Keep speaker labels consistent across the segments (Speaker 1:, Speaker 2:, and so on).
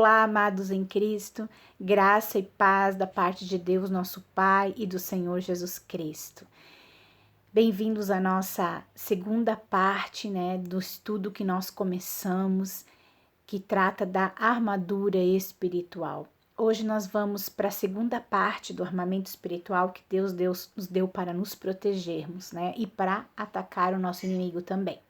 Speaker 1: Olá, amados em Cristo, graça e paz da parte de Deus, nosso Pai, e do Senhor Jesus Cristo. Bem-vindos à nossa segunda parte, do estudo que nós começamos, que trata da armadura espiritual. Hoje nós vamos para a segunda parte do armamento espiritual que Deus nos deu para nos protegermos, e para atacar o nosso inimigo também.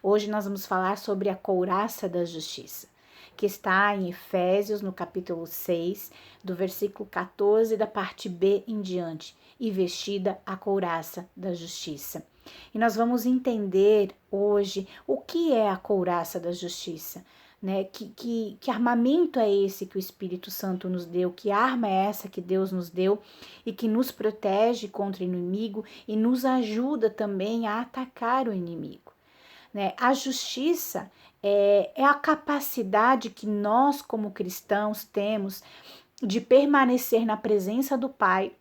Speaker 1: Hoje nós vamos falar sobre a couraça da justiça, que está em Efésios, no capítulo 6, do versículo 14, da parte B em diante, e vestida a couraça da justiça. E nós vamos entender hoje o que é a couraça da justiça, Que armamento é esse que o Espírito Santo nos deu, que arma é essa que Deus nos deu e que nos protege contra o inimigo e nos ajuda também a atacar o inimigo. A justiça é a capacidade que nós, como cristãos, temos de permanecer na presença do Pai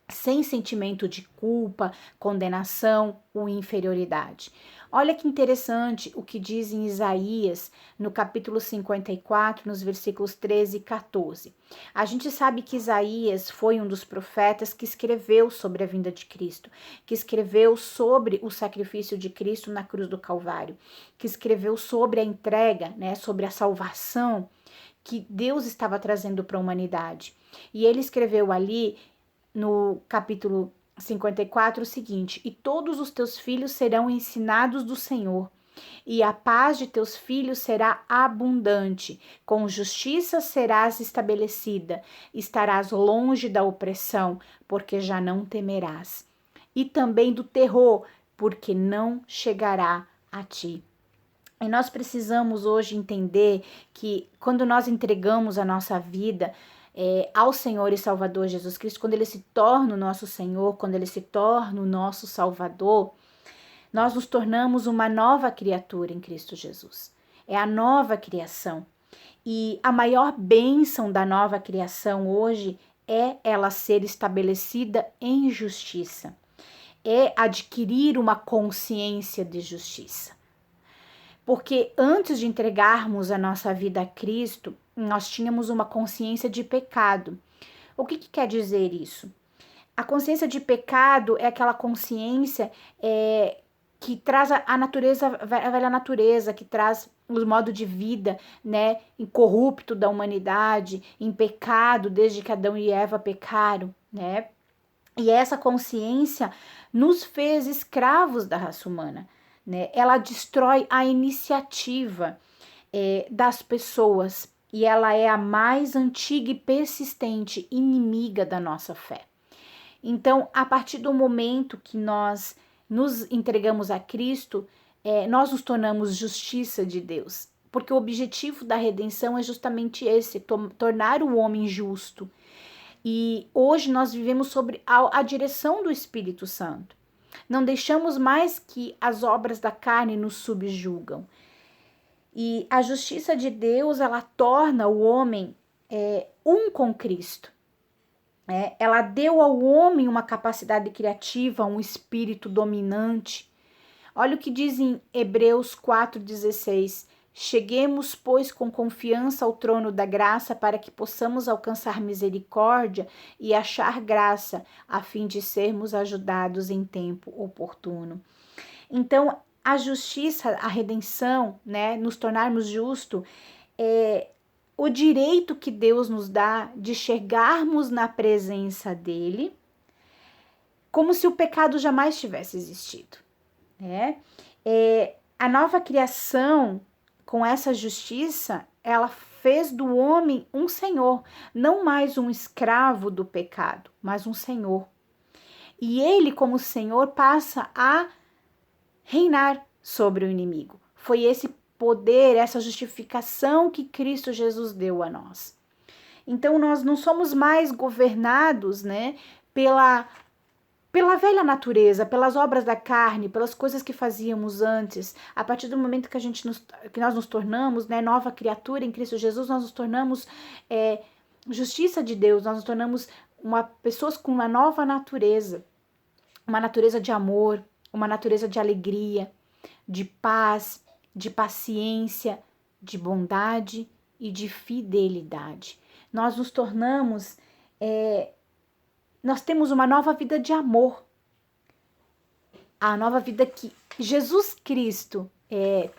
Speaker 1: sem sentimento de culpa, condenação ou inferioridade. Olha que interessante o que diz em Isaías, no capítulo 54, nos versículos 13 e 14. A gente sabe que Isaías foi um dos profetas que escreveu sobre a vinda de Cristo, que escreveu sobre o sacrifício de Cristo na cruz do Calvário, que escreveu sobre a entrega, sobre a salvação que Deus estava trazendo para a humanidade. E ele escreveu ali, no capítulo 54, o seguinte: e todos os teus filhos serão ensinados do Senhor, e a paz de teus filhos será abundante, com justiça serás estabelecida, estarás longe da opressão, porque já não temerás, e também do terror, porque não chegará a ti. E nós precisamos hoje entender que quando nós entregamos a nossa vida ao Senhor e Salvador Jesus Cristo, quando Ele se torna o nosso Senhor, quando Ele se torna o nosso Salvador, nós nos tornamos uma nova criatura em Cristo Jesus. É a nova criação. E a maior bênção da nova criação hoje é ela ser estabelecida em justiça. É adquirir uma consciência de justiça. Porque antes de entregarmos a nossa vida a Cristo, nós tínhamos uma consciência de pecado. O que quer dizer isso? A consciência de pecado é aquela consciência que traz a natureza, a velha natureza, que traz o modo de vida, incorrupto da humanidade, em pecado, desde que Adão e Eva pecaram, E essa consciência nos fez escravos da raça humana, Ela destrói a iniciativa das pessoas e ela é a mais antiga e persistente inimiga da nossa fé. Então, a partir do momento que nós nos entregamos a Cristo, nós nos tornamos justiça de Deus, porque o objetivo da redenção é justamente esse, tornar o homem justo. E hoje nós vivemos sob a direção do Espírito Santo. Não deixamos mais que as obras da carne nos subjugam. E a justiça de Deus, ela torna o homem um com Cristo. Ela deu ao homem uma capacidade criativa, um espírito dominante. Olha o que diz em Hebreus 4,16. Cheguemos, pois, com confiança ao trono da graça para que possamos alcançar misericórdia e achar graça, a fim de sermos ajudados em tempo oportuno. Então, a justiça, a redenção, nos tornarmos justos, é o direito que Deus nos dá de chegarmos na presença dele, como se o pecado jamais tivesse existido. A nova criação, com essa justiça, ela fez do homem um senhor, não mais um escravo do pecado, mas um senhor. E ele, como senhor, passa a reinar sobre o inimigo. Foi esse poder, essa justificação que Cristo Jesus deu a nós. Então, nós não somos mais governados, pela velha natureza, pelas obras da carne, pelas coisas que fazíamos antes. A partir do momento que nós nos tornamos nova criatura em Cristo Jesus, nós nos tornamos justiça de Deus, nós nos tornamos pessoas com uma nova natureza. Uma natureza de amor, uma natureza de alegria, de paz, de paciência, de bondade e de fidelidade. Nós nos tornamos, nós temos uma nova vida de amor. A nova vida que Jesus Cristo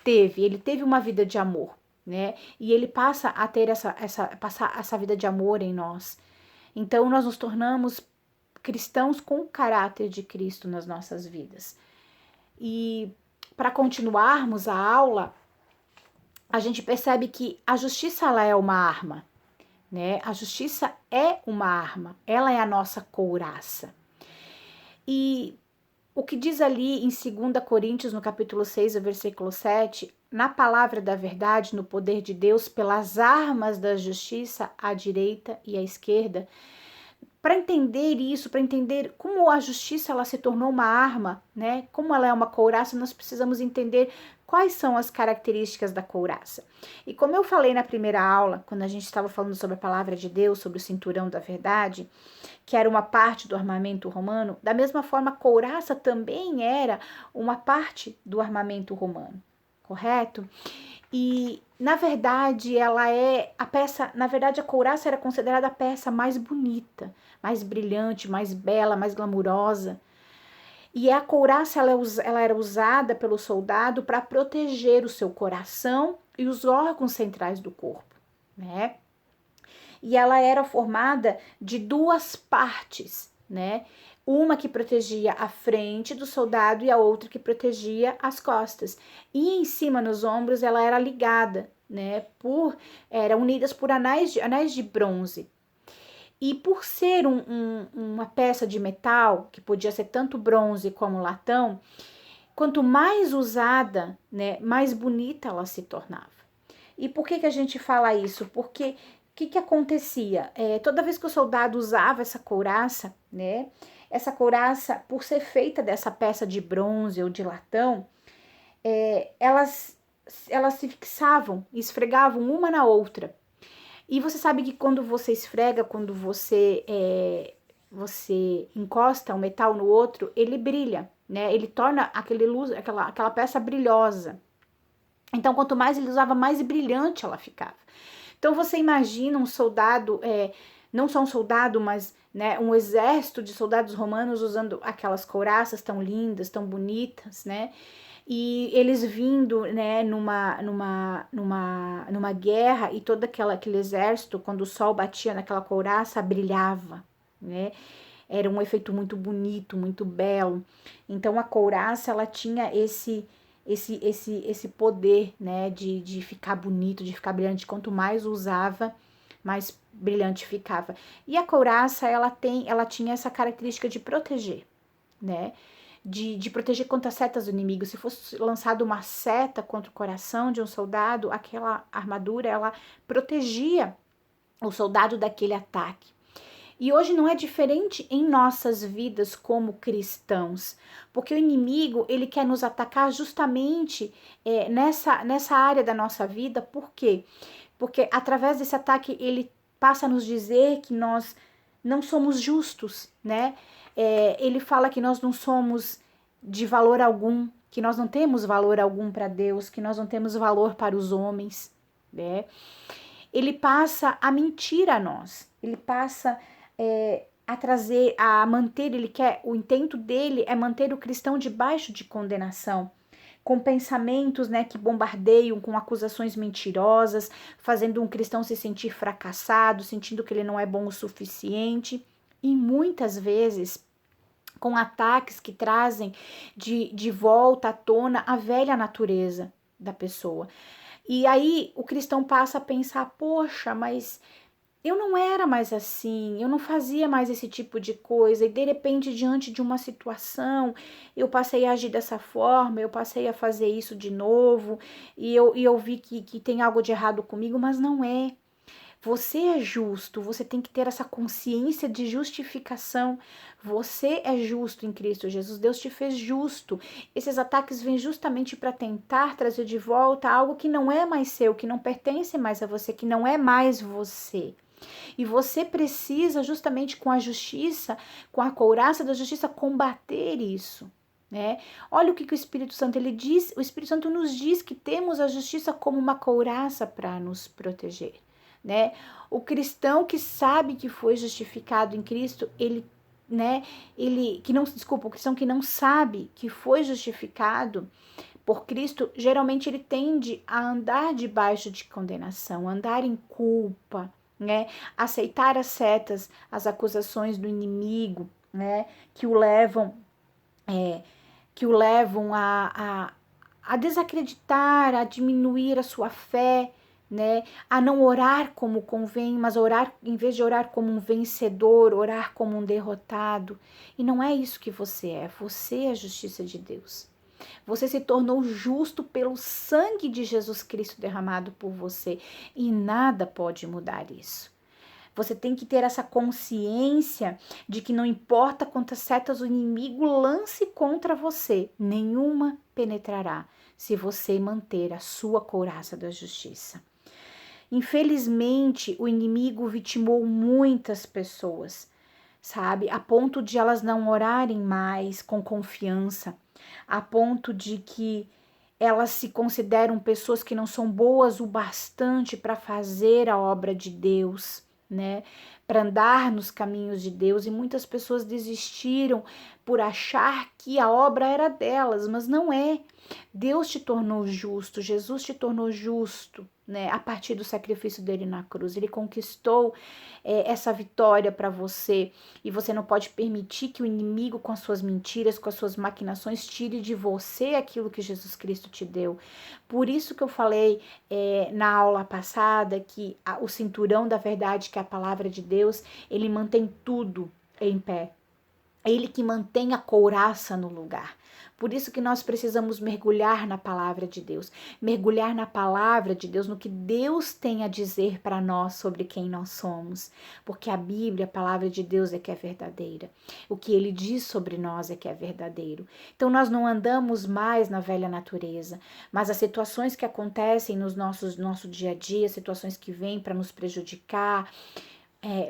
Speaker 1: teve, ele teve uma vida de amor, né? E ele passa a ter essa vida de amor em nós. Então, nós nos tornamos cristãos com o caráter de Cristo nas nossas vidas. E para continuarmos a aula, a gente percebe que a justiça ela é uma arma, né? A justiça é uma arma, ela é a nossa couraça. E o que diz ali em 2 Coríntios, no capítulo 6, versículo 7, na palavra da verdade, no poder de Deus, pelas armas da justiça, à direita e à esquerda. Para entender isso, para entender como a justiça ela se tornou uma arma, né? Como ela é uma couraça, nós precisamos entender quais são as características da couraça. E como eu falei na primeira aula, quando a gente estava falando sobre a palavra de Deus, sobre o cinturão da verdade, que era uma parte do armamento romano, da mesma forma a couraça também era uma parte do armamento romano, correto? E, na verdade, ela é a peça, na verdade, a couraça era considerada a peça mais bonita, mais brilhante, mais bela, mais glamurosa. E a couraça, ela era usada pelo soldado para proteger o seu coração e os órgãos centrais do corpo, né? E ela era formada de duas partes, né? Uma que protegia a frente do soldado e a outra que protegia as costas. E em cima, nos ombros, ela era ligada, né? Eram unidas por anéis de bronze. E por ser uma peça de metal, que podia ser tanto bronze como latão, quanto mais usada, né, mais bonita ela se tornava. E por que a gente fala isso? Porque o que acontecia? Toda vez que o soldado usava essa couraça, né? Essa couraça, por ser feita dessa peça de bronze ou de latão, elas se fixavam, esfregavam uma na outra. E você sabe que quando você esfrega, quando você encosta um metal no outro, ele brilha, né? Ele torna aquela peça brilhosa. Então, quanto mais ele usava, mais brilhante ela ficava. Então, você imagina um soldado, não só um soldado, mas, né, um exército de soldados romanos usando aquelas couraças tão lindas, tão bonitas, né? E eles vindo, né, numa guerra, e todo aquele exército, quando o sol batia naquela couraça, brilhava, né? Era um efeito muito bonito, muito belo. Então a couraça, ela tinha esse poder, né, de ficar bonito, de ficar brilhante. Quanto mais usava, mais brilhante ficava. E a couraça, ela tinha essa característica de proteger, né? De proteger contra as setas do inimigo. Se fosse lançada uma seta contra o coração de um soldado, aquela armadura, ela protegia o soldado daquele ataque. E hoje não é diferente em nossas vidas como cristãos, porque o inimigo, ele quer nos atacar justamente nessa área da nossa vida. Por quê? Porque através desse ataque ele passa a nos dizer que nós não somos justos, né? Ele fala que nós não somos de valor algum, que nós não temos valor algum para Deus, que nós não temos valor para os homens, né? Ele passa a mentir a nós, ele passa a manter, o intento dele é manter o cristão debaixo de condenação, com pensamentos, né, que bombardeiam, com acusações mentirosas, fazendo um cristão se sentir fracassado, sentindo que ele não é bom o suficiente, e muitas vezes com ataques que trazem de volta à tona a velha natureza da pessoa. E aí o cristão passa a pensar, poxa, mas eu não era mais assim, eu não fazia mais esse tipo de coisa, e de repente, diante de uma situação, eu passei a agir dessa forma, eu passei a fazer isso de novo, e eu vi que tem algo de errado comigo, mas não é. Você é justo, você tem que ter essa consciência de justificação. Você é justo em Cristo Jesus, Deus te fez justo. Esses ataques vêm justamente para tentar trazer de volta algo que não é mais seu, que não pertence mais a você, que não é mais você. E você precisa justamente com a justiça, com a couraça da justiça, combater isso, né? Olha o que o Espírito Santo ele diz. O Espírito Santo nos diz que temos a justiça como uma couraça para nos proteger, né? O cristão que sabe que foi justificado em Cristo, o cristão que não sabe que foi justificado por Cristo, geralmente ele tende a andar debaixo de condenação, andar em culpa, né? Aceitar as setas, as acusações do inimigo, né? Que o levam a desacreditar, a diminuir a sua fé, né? A não orar como convém, mas orar, em vez de orar como um vencedor, orar como um derrotado. E não é isso que você é a justiça de Deus. Você se tornou justo pelo sangue de Jesus Cristo derramado por você e nada pode mudar isso. Você tem que ter essa consciência de que não importa quantas setas o inimigo lance contra você, nenhuma penetrará se você manter a sua couraça da justiça. Infelizmente, o inimigo vitimou muitas pessoas, sabe? A ponto de elas não orarem mais com confiança, a ponto de que elas se consideram pessoas que não são boas o bastante para fazer a obra de Deus, né? Para andar nos caminhos de Deus, e muitas pessoas desistiram por achar que a obra era delas, mas não é. Deus te tornou justo, Jesus te tornou justo, né? A partir do sacrifício dele na cruz. Ele conquistou essa vitória para você, e você não pode permitir que o inimigo, com as suas mentiras, com as suas maquinações, tire de você aquilo que Jesus Cristo te deu. Por isso que eu falei na aula passada que o cinturão da verdade, que é a palavra de Deus, ele mantém tudo em pé. É ele que mantém a couraça no lugar. Por isso que nós precisamos mergulhar na palavra de Deus. Mergulhar na palavra de Deus, no que Deus tem a dizer para nós sobre quem nós somos. Porque a Bíblia, a palavra de Deus é que é verdadeira. O que ele diz sobre nós é que é verdadeiro. Então nós não andamos mais na velha natureza, mas as situações que acontecem no nosso dia a dia, situações que vêm para nos prejudicar,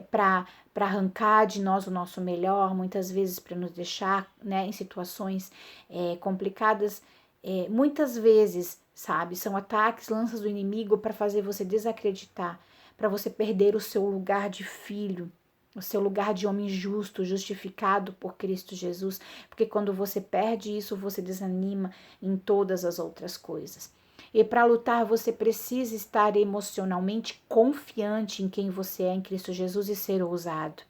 Speaker 1: para arrancar de nós o nosso melhor, muitas vezes para nos deixar, né, em situações complicadas, muitas vezes, sabe, são ataques, lanças do inimigo para fazer você desacreditar, para você perder o seu lugar de filho, o seu lugar de homem justo, justificado por Cristo Jesus, porque quando você perde isso, você desanima em todas as outras coisas. E para lutar, você precisa estar emocionalmente confiante em quem você é em Cristo Jesus e ser ousado.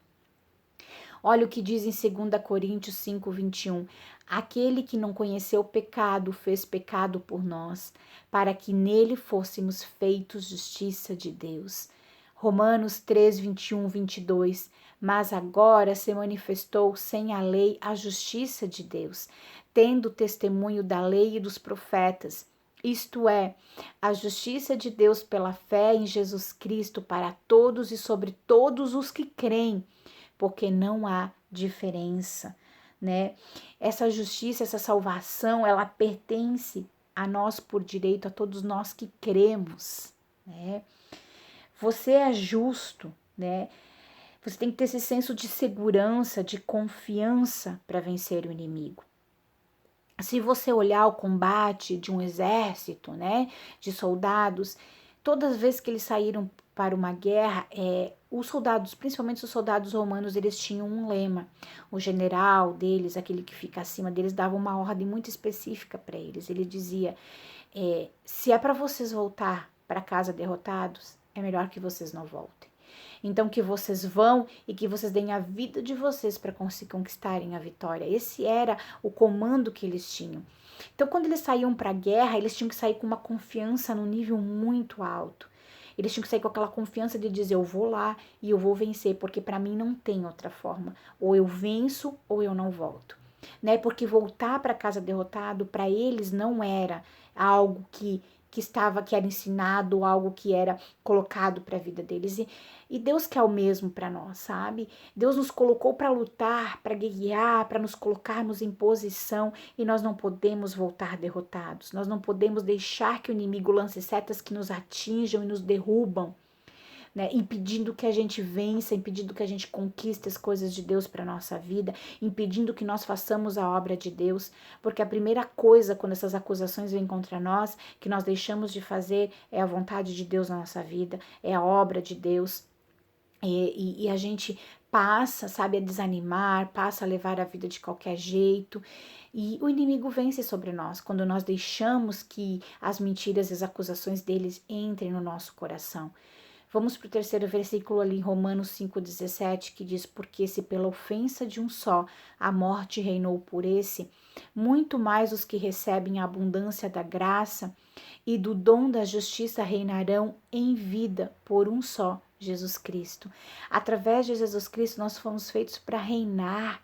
Speaker 1: Olha o que diz em 2 Coríntios 5:21. Aquele que não conheceu o pecado fez pecado por nós, para que nele fôssemos feitos justiça de Deus. Romanos 3:21, 22. Mas agora se manifestou sem a lei a justiça de Deus, tendo testemunho da lei e dos profetas, isto é, a justiça de Deus pela fé em Jesus Cristo para todos e sobre todos os que creem, porque não há diferença, né? Essa justiça, essa salvação, ela pertence a nós por direito, a todos nós que cremos, né? Você é justo, né? Você tem que ter esse senso de segurança, de confiança para vencer o inimigo. Se você olhar o combate de um exército, né, de soldados, todas as vezes que eles saíram para uma guerra, os soldados, principalmente os soldados romanos, eles tinham um lema. O general deles, aquele que fica acima deles, dava uma ordem muito específica para eles. Ele dizia, se é para vocês voltar para casa derrotados, é melhor que vocês não voltem. Então que vocês vão e que vocês deem a vida de vocês para conquistarem a vitória. Esse era o comando que eles tinham. Então quando eles saíam para a guerra, eles tinham que sair com uma confiança no nível muito alto. Eles tinham que sair com aquela confiança de dizer, eu vou lá e eu vou vencer, porque para mim não tem outra forma. Ou eu venço ou eu não volto. Né? Porque voltar para casa derrotado, para eles não era algo que era ensinado, algo que era colocado para a vida deles. E Deus quer o mesmo para nós, sabe? Deus nos colocou para lutar, para guerrear, para nos colocarmos em posição, e nós não podemos voltar derrotados. Nós não podemos deixar que o inimigo lance setas que nos atinjam e nos derrubam. né, impedindo que a gente vença, impedindo que a gente conquiste as coisas de Deus para nossa vida, impedindo que nós façamos a obra de Deus, porque a primeira coisa quando essas acusações vêm contra nós, que nós deixamos de fazer é a vontade de Deus na nossa vida, é a obra de Deus. E a gente passa, sabe, a desanimar, passa a levar a vida de qualquer jeito. E o inimigo vence sobre nós quando nós deixamos que as mentiras e as acusações deles entrem no nosso coração. Vamos para o terceiro versículo ali em Romanos 5,17, que diz: porque se pela ofensa de um só a morte reinou por esse, muito mais os que recebem a abundância da graça e do dom da justiça reinarão em vida por um só, Jesus Cristo. Através de Jesus Cristo nós fomos feitos para reinar,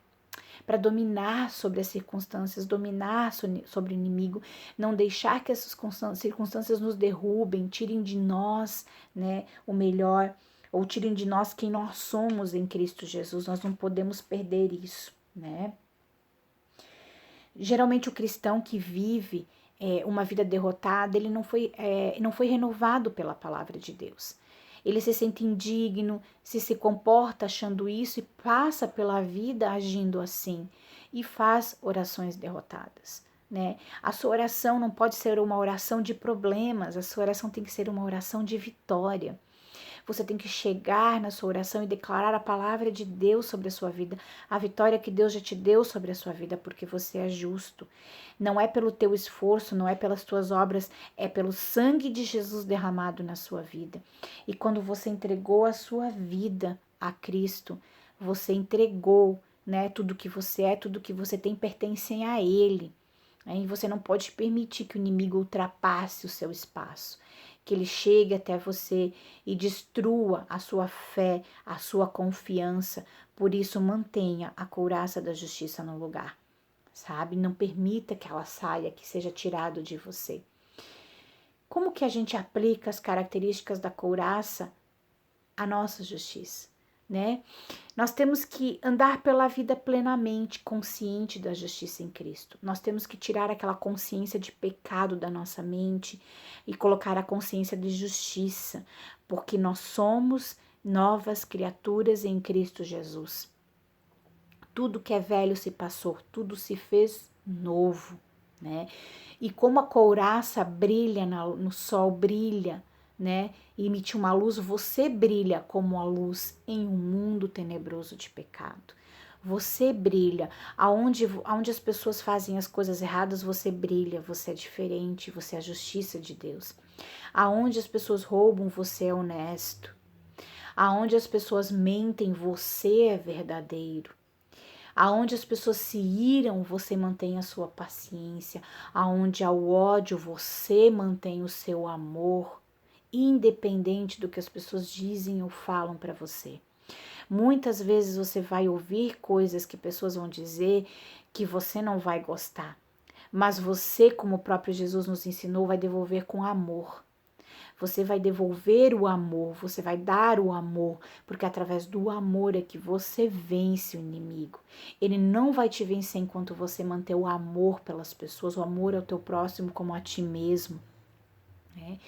Speaker 1: para dominar sobre as circunstâncias, dominar sobre o inimigo, não deixar que essas circunstâncias nos derrubem, tirem de nós, né, o melhor, ou tirem de nós quem nós somos em Cristo Jesus. Nós não podemos perder isso, né? Geralmente o cristão que vive uma vida derrotada, ele não foi renovado pela palavra de Deus. Ele se sente indigno, se comporta achando isso e passa pela vida agindo assim e faz orações derrotadas, né? A sua oração não pode ser uma oração de problemas, a sua oração tem que ser uma oração de vitória. Você tem que chegar na sua oração e declarar a palavra de Deus sobre a sua vida, a vitória que Deus já te deu sobre a sua vida, porque você é justo. Não é pelo teu esforço, não é pelas tuas obras, é pelo sangue de Jesus derramado na sua vida. E quando você entregou a sua vida a Cristo, você entregou, né, tudo que você é, tudo que você tem pertencem a Ele. E você não pode permitir que o inimigo ultrapasse o seu espaço, que ele chegue até você e destrua a sua fé, a sua confiança. Por isso, mantenha a couraça da justiça no lugar, sabe? Não permita que ela saia, que seja tirado de você. Como que a gente aplica as características da couraça à nossa justiça, né? Nós temos que andar pela vida plenamente consciente da justiça em Cristo. Nós temos que tirar aquela consciência de pecado da nossa mente e colocar a consciência de justiça, porque nós somos novas criaturas em Cristo Jesus. Tudo que é velho se passou, tudo se fez novo, né? E como a couraça brilha no sol, brilha, né? E emite uma luz, você brilha como a luz em um mundo tenebroso de pecado. Você brilha. Aonde as pessoas fazem as coisas erradas, você brilha, você é diferente, você é a justiça de Deus. Aonde as pessoas roubam, você é honesto. Aonde as pessoas mentem, você é verdadeiro. Aonde as pessoas se iram, você mantém a sua paciência. Aonde há o ódio, você mantém o seu amor, independente do que as pessoas dizem ou falam para você. Muitas vezes você vai ouvir coisas que pessoas vão dizer que você não vai gostar, mas você, como o próprio Jesus nos ensinou, vai devolver com amor. Você vai devolver o amor, você vai dar o amor, porque através do amor é que você vence o inimigo. Ele não vai te vencer enquanto você manter o amor pelas pessoas, o amor ao teu próximo como a ti mesmo, né?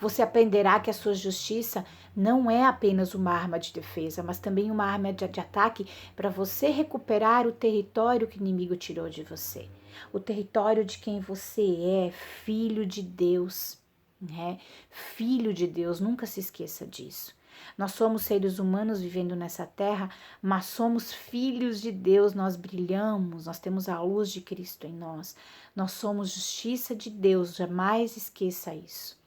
Speaker 1: Você aprenderá que a sua justiça não é apenas uma arma de defesa, mas também uma arma de ataque para você recuperar o território que o inimigo tirou de você. O território de quem você é, filho de Deus, né? Filho de Deus, nunca se esqueça disso. Nós somos seres humanos vivendo nessa terra, mas somos filhos de Deus, nós brilhamos, nós temos a luz de Cristo em nós. Nós somos justiça de Deus, jamais esqueça isso.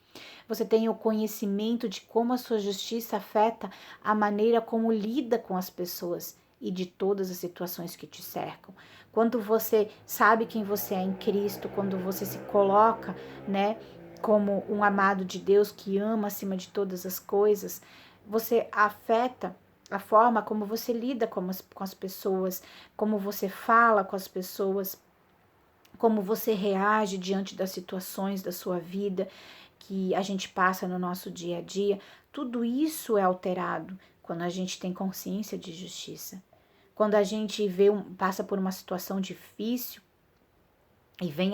Speaker 1: Você tem o conhecimento de como a sua justiça afeta a maneira como lida com as pessoas e de todas as situações que te cercam. Quando você sabe quem você é em Cristo, quando você se coloca, né, como um amado de Deus que ama acima de todas as coisas, você afeta a forma como você lida com as pessoas, como você fala com as pessoas, como você reage diante das situações da sua vida que a gente passa no nosso dia a dia. Tudo isso é alterado quando a gente tem consciência de justiça. Quando a gente passa por uma situação difícil, E vem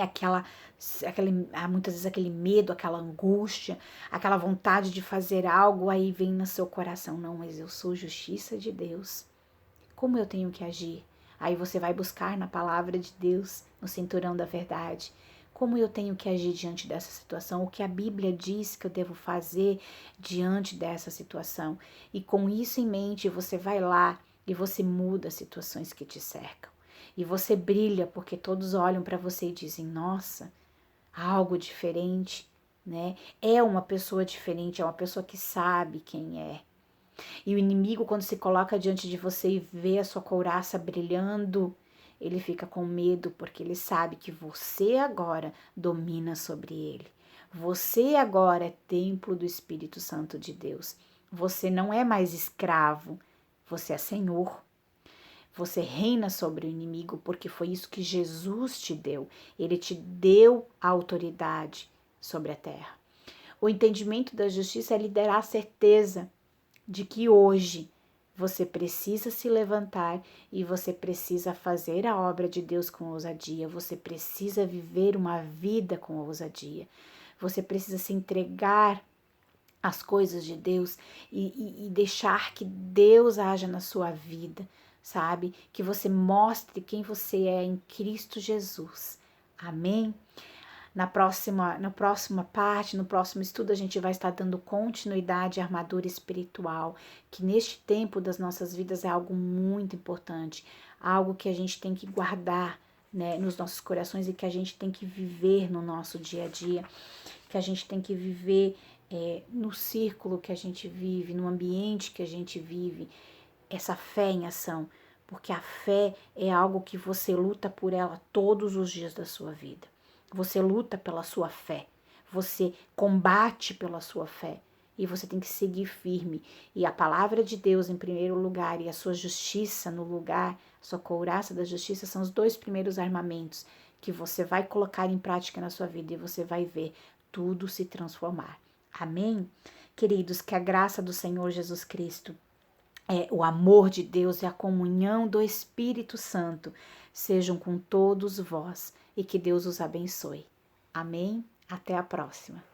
Speaker 1: muitas vezes aquele medo, aquela angústia, aquela vontade de fazer algo, aí vem no seu coração, não, mas eu sou justiça de Deus. Como eu tenho que agir? Aí você vai buscar na palavra de Deus, no cinturão da verdade. Como eu tenho que agir diante dessa situação? O que a Bíblia diz que eu devo fazer diante dessa situação? E com isso em mente, você vai lá e você muda as situações que te cercam. E você brilha porque todos olham para você e dizem: nossa, algo diferente, né? É uma pessoa diferente, é uma pessoa que sabe quem é. E o inimigo, quando se coloca diante de você e vê a sua couraça brilhando, ele fica com medo porque ele sabe que você agora domina sobre ele. Você agora é templo do Espírito Santo de Deus. Você não é mais escravo, você é senhor. Você reina sobre o inimigo porque foi isso que Jesus te deu. Ele te deu a autoridade sobre a terra. O entendimento da justiça é lhe dar a certeza de que hoje você precisa se levantar e você precisa fazer a obra de Deus com ousadia. Você precisa viver uma vida com ousadia. Você precisa se entregar às coisas de Deus e deixar que Deus haja na sua vida, sabe? Que você mostre quem você é em Cristo Jesus. Amém? Na próxima parte, no próximo estudo, a gente vai estar dando continuidade à armadura espiritual, que neste tempo das nossas vidas é algo muito importante, algo que a gente tem que guardar, né, nos nossos corações e que a gente tem que viver no nosso dia a dia, que a gente tem que viver no círculo que a gente vive, no ambiente que a gente vive, essa fé em ação, porque a fé é algo que você luta por ela todos os dias da sua vida. Você luta pela sua fé, você combate pela sua fé e você tem que seguir firme. E a palavra de Deus em primeiro lugar e a sua justiça no lugar, a sua couraça da justiça são os dois primeiros armamentos que você vai colocar em prática na sua vida e você vai ver tudo se transformar. Amém? Queridos, que a graça do Senhor Jesus Cristo, o amor de Deus e a comunhão do Espírito Santo sejam com todos vós e que Deus os abençoe. Amém? Até a próxima.